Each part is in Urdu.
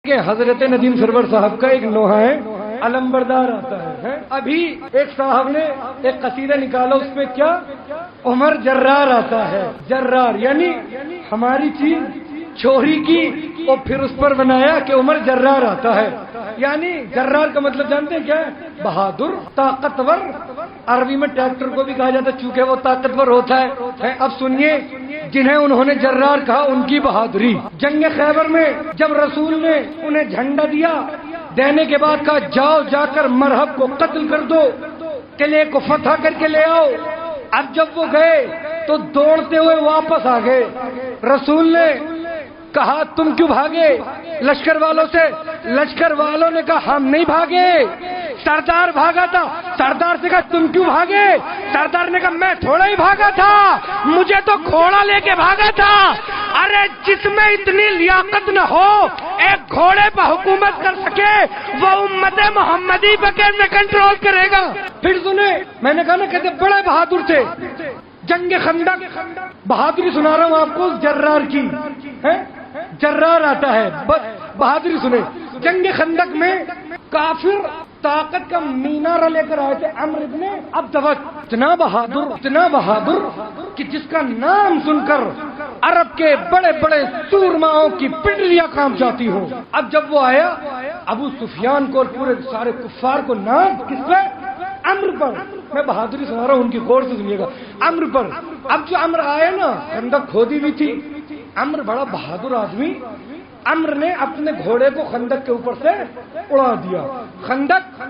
کہ حضرت ندیم سرور صاحب کا ایک نوحہ ہے علمبردار آتا ہے. ابھی ایک صاحب نے ایک قصیدہ نکالا, اس پہ کیا عمر جرار آتا ہے. جرار یعنی ہماری چیز چوری کی اور پھر اس پر بنایا کہ عمر جرار آتا ہے. یعنی جرار کا مطلب جانتے ہیں کیا ہے؟ بہادر, طاقتور. عربی میں ٹریکٹر کو بھی کہا جاتا ہے چونکہ وہ طاقتور ہوتا ہے. اب سنیے جنہیں انہوں نے جرار کہا ان کی بہادری. جنگ خیبر میں جب رسول نے انہیں جھنڈا دیا, دینے کے بعد کہا جاؤ جا کر مرہب کو قتل کر دو, قلعے کو فتح کر کے لے آؤ. اب جب وہ گئے تو دوڑتے ہوئے واپس آ گئے. رسول نے کہا تم کیوں بھاگے لشکر والوں سے؟ لشکر والوں نے کہا ہم نہیں بھاگے, سردار بھاگا تھا. سردار سے کہا تم کیوں بھاگے؟ سردار نے کہا میں تھوڑا ہی بھاگا تھا, مجھے تو گھوڑا لے کے بھاگا تھا. ارے جس میں اتنی لیاقت نہ ہو ایک گھوڑے پر حکومت کر سکے وہ امت محمدی پہ کیسے کنٹرول کرے گا؟ پھر سنے میں نے کہا نا کہتے بڑے بہادر تھے. جنگ خندق بہادری سنا رہا ہوں آپ کو جرار کی ہے. جرار آتا ہے, بہادری سنے. جنگ خندق میں کافر طاقت کا مینارہ لے کر آئے تھے. عمرو ابن عبدوت اتنا بہادر کہ جس کا نام سن کر عرب کے بڑے بڑے سورماؤں کی پنڈلیاں کام جاتی ہوں. اب جب وہ آیا ابو سفیان کو اور پورے سارے کفار کو نام کس پہ؟ عمرو پر. میں بہادری سنا رہا ہوں ان کی غور سے سنیے گا. عمرو پر. اب جو عمرو آیا نا خندق کھودی بھی تھی. عمرو بڑا بہادر آدمی. عمرو نے اپنے گھوڑے کو خندق کے اوپر سے اڑا دیا. خندق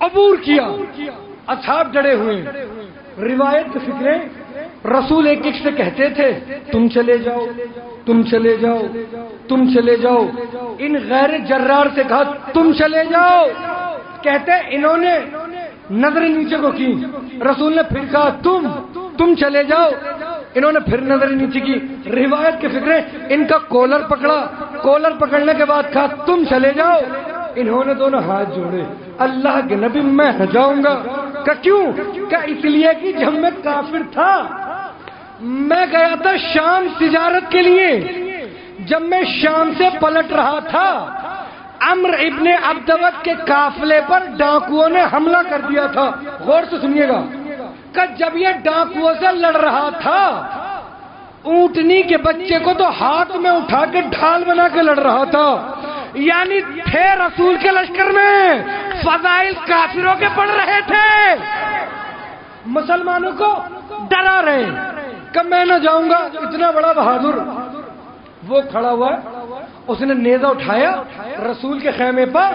عبور کیا. اصحاب ڈرے ہوئے. روایت کی فکریں رسول ایک سے کہتے تھے تم چلے جاؤ تم چلے جاؤ تم چلے جاؤ. ان غیر جرار سے کہا تم چلے جاؤ. کہتے انہوں نے نظر نیچے کو کی. رسول نے پھر کہا تم چلے جاؤ. انہوں نے پھر نظر نیچے کی. روایت کی فکریں ان کا کولر پکڑا. کولر پکڑنے کے بعد کہا تم چلے جاؤ. انہوں نے دونوں ہاتھ جوڑے. اللہ کے نبی میں نہ جاؤں گا. کہ کیوں؟ کہ اس لیے کہ جب میں کافر تھا میں گیا تھا شام تجارت کے لیے. جب میں شام سے پلٹ رہا تھا عمرو ابن عبدوت کے قافلے پر ڈاکوؤں نے حملہ کر دیا تھا. غور سے سنیے گا کہ جب یہ ڈاکوؤں سے لڑ رہا تھا اونٹنی کے بچے کو تو ہاتھ میں اٹھا کے ڈھال بنا کے لڑ رہا تھا. یعنی تھے رسول کے لشکر میں فضائل کافروں کے پڑھ رہے تھے. مسلمانوں کو ڈرا رہے کہ میں نہ جاؤں گا. اتنا بڑا بہادر وہ کھڑا ہوا. اس نے نیزہ اٹھایا رسول کے خیمے پر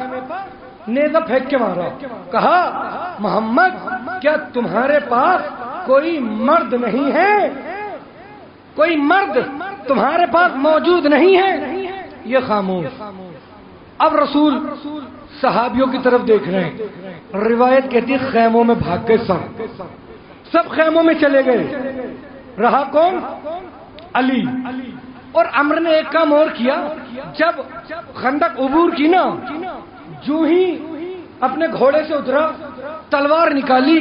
نیزہ پھینک کے مارا. کہا محمد کیا تمہارے پاس کوئی مرد نہیں ہے؟ کوئی مرد تمہارے پاس موجود نہیں ہے؟ یہ خاموش. اب رسول صحابیوں کی طرف دیکھ رہے ہیں. روایت کہتی خیموں میں بھاگ گئے. سب خیموں میں چلے گئے. رہا کون؟ علی. اور عمرو نے ایک کام اور کیا. جب خندق عبور کی نا جو ہی اپنے گھوڑے سے اترا تلوار نکالی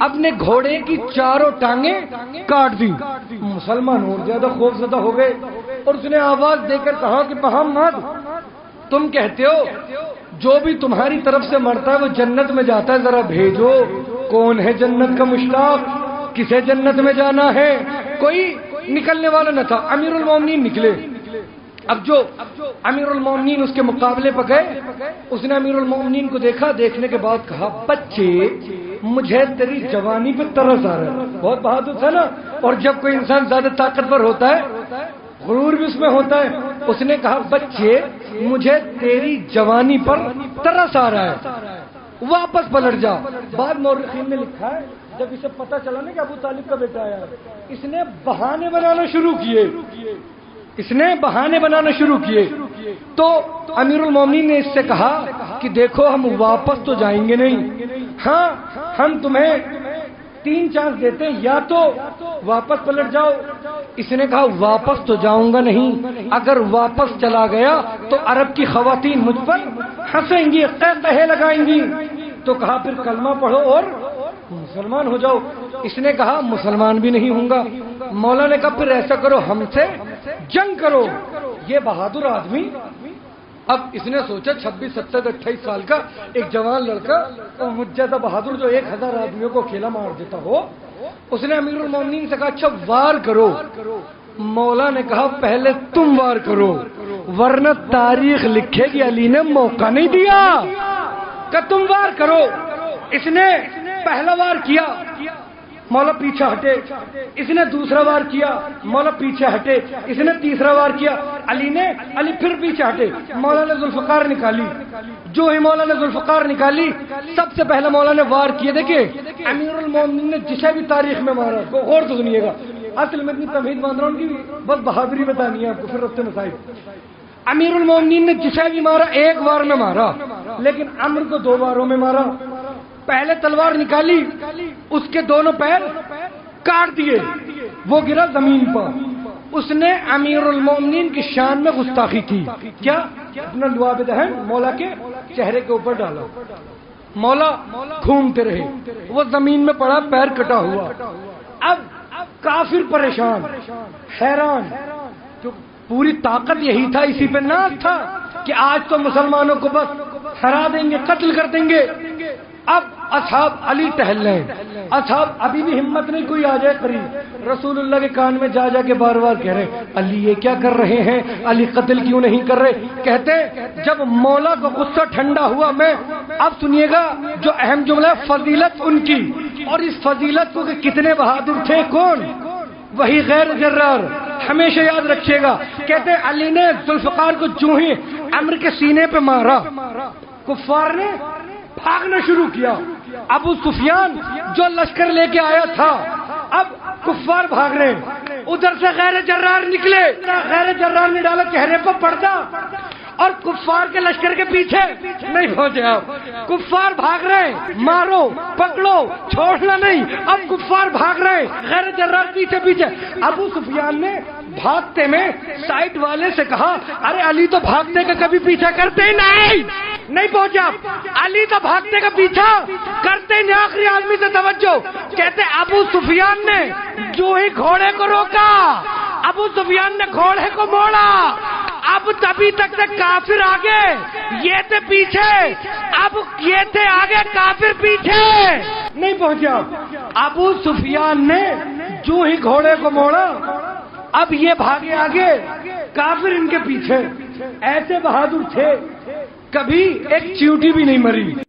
اپنے گھوڑے کی چاروں ٹانگیں کاٹ دی. مسلمان اور زیادہ خوف زدہ ہو گئے اور اس نے آواز دے کر کہا کہ محمد تم کہتے ہو جو بھی تمہاری طرف سے مرتا ہے وہ جنت میں جاتا ہے, ذرا بھیجو کون ہے جنت کا مشتاق, کسے جنت میں جانا ہے. کوئی نکلنے والا نہ تھا. امیر المومنین نکلے. اب جو امیر المومنین اس کے مقابلے پر گئے اس نے امیر المومنین کو دیکھا. دیکھنے کے بعد کہا بچے مجھے تیری جوانی پہ ترس آ رہا ہے. بہت بہادر تھا نا. اور جب کوئی انسان زیادہ طاقتور ہوتا ہے غرور بھی اس میں ہوتا ہے. اس نے کہا بچے مجھے تیری جوانی پر ترس آ رہا ہے, واپس پلٹ جا. بعد مورخین نے لکھا ہے جب اسے پتا چلا نا کہ ابو طالب کا بیٹا آیا اس نے بہانے بنانا شروع کیے. تو امیر المومنین نے اس سے کہا کہ دیکھو ہم واپس تو جائیں گے نہیں, ہاں ہم تمہیں 3 چانس دیتے ہیں, یا تو واپس پلٹ جاؤ. اس نے کہا واپس تو جاؤں گا نہیں. اگر واپس چلا گیا تو عرب کی خواتین مجھ پر ہنسیں گی, قہقہے لگائیں گی. تو کہا پھر کلمہ پڑھو اور مسلمان ہو جاؤ. اس نے کہا مسلمان بھی نہیں ہوں گا. مولا نے کہا پھر ایسا کرو ہم سے جنگ کرو. یہ بہادر آدمی اب اس نے سوچا 26, 27, 28 سال کا ایک جوان لڑکا اور مجھ جیسا بہادر جو 1000 آدمیوں کو کھیلا مار دیتا ہو، اس نے امیر المومنین سے کہا اچھا وار کرو۔ مولا نے کہا پہلے تم وار کرو ورنہ تاریخ لکھے گی علی نے موقع نہیں دیا کہ تم وار کرو۔ اس نے پہلا وار کیا، مولا پیچھے ہٹے، اس نے دوسرا وار کیا، مولا پیچھے ہٹے، اس نے تیسرا وار کیا، علی پھر پیچھے ہٹے، مولا نے ذوالفقار نکالی۔ جو ہی مولا نے ذوالفقار نکالی سب سے پہلے مولا نے وار کیے۔ دیکھیں امیر المومنین نے جسے بھی تاریخ میں مارا، غور سے سنیے گا، اصل میں اتنی تمہید باندھ رہا ہوں ان کی بس بہادری بتانی ہے آپ کو، پھر رفتے مسائل۔ امیر المومنین نے جسے بھی مارا ایک وار میں مارا، لیکن عمرو کو 2 واروں میں مارا۔ پہلے تلوار نکالی، اس کے دونوں پیر کاٹ دیے، وہ گرا زمین پر۔ اس نے امیر المومنین کی شان میں گستاخی کی۔ کیا؟ اپنا لعاب دہن مولا کے چہرے کے اوپر ڈالا۔ مولا گھومتے رہے، وہ زمین میں پڑا پیر کٹا ہوا۔ اب کافر پریشان حیران، جو پوری طاقت یہی تھا، اسی پہ ناز تھا کہ آج تو مسلمانوں کو بس ہرا دیں گے، قتل کر دیں گے۔ اب اصحاب علی ٹہل رہے، اصحاب ابھی بھی ہمت نہیں کوئی آ جائے قریب، رسول اللہ کے کان میں جا جا کے بار بار کہہ رہے علی یہ کیا کر رہے ہیں، علی قتل کیوں نہیں کر رہے۔ کہتے جب مولا کو غصہ ٹھنڈا ہوا میں، اب سنیے گا جو اہم جملہ ہے، فضیلت ان کی، اور اس فضیلت کو کہ کتنے بہادر تھے، کون؟ وہی غیر جرار، ہمیشہ یاد رکھیے گا۔ کہتے علی نے ذوالفقار کو جو ہی عمرو کے سینے پہ مارا، کفار نے بھاگنا شروع کیا۔ ابو سفیان جو لشکر لے کے آیا تھا، اب کفار بھاگ رہے، ادھر سے غیر جرار نکلے، غیر جرار نے ڈالا چہرے پر پردہ اور کفار کے لشکر کے پیچھے نہیں پہنچے۔ آپ کفار بھاگ رہے، مارو پکڑو چھوڑنا نہیں، اب کفار بھاگ رہے، غیر جرار پیچھے پیچھے۔ ابو سفیان نے بھاگتے میں سائٹ والے سے کہا ارے علی تو بھاگتے کا کبھی پیچھا کرتے ہی نہیں پہنچا، علی تو بھاگتے کا پیچھا کرتے نہیں۔ آخری آدمی سے توجہ، کہتے ابو سفیان نے جو ہی گھوڑے کو روکا، ابو سفیان نے گھوڑے کو موڑا، اب تبھی تک سے کافر آگے یہ تھے پیچھے، اب یہ تھے آگے کافر پیچھے نہیں پہنچا۔ ابو سفیان نے جو ہی گھوڑے کو موڑا، اب یہ بھاگے آگے کافر ان کے پیچھے۔ ایسے بہادر تھے، کبھی ایک چیوٹی بھی نہیں مری۔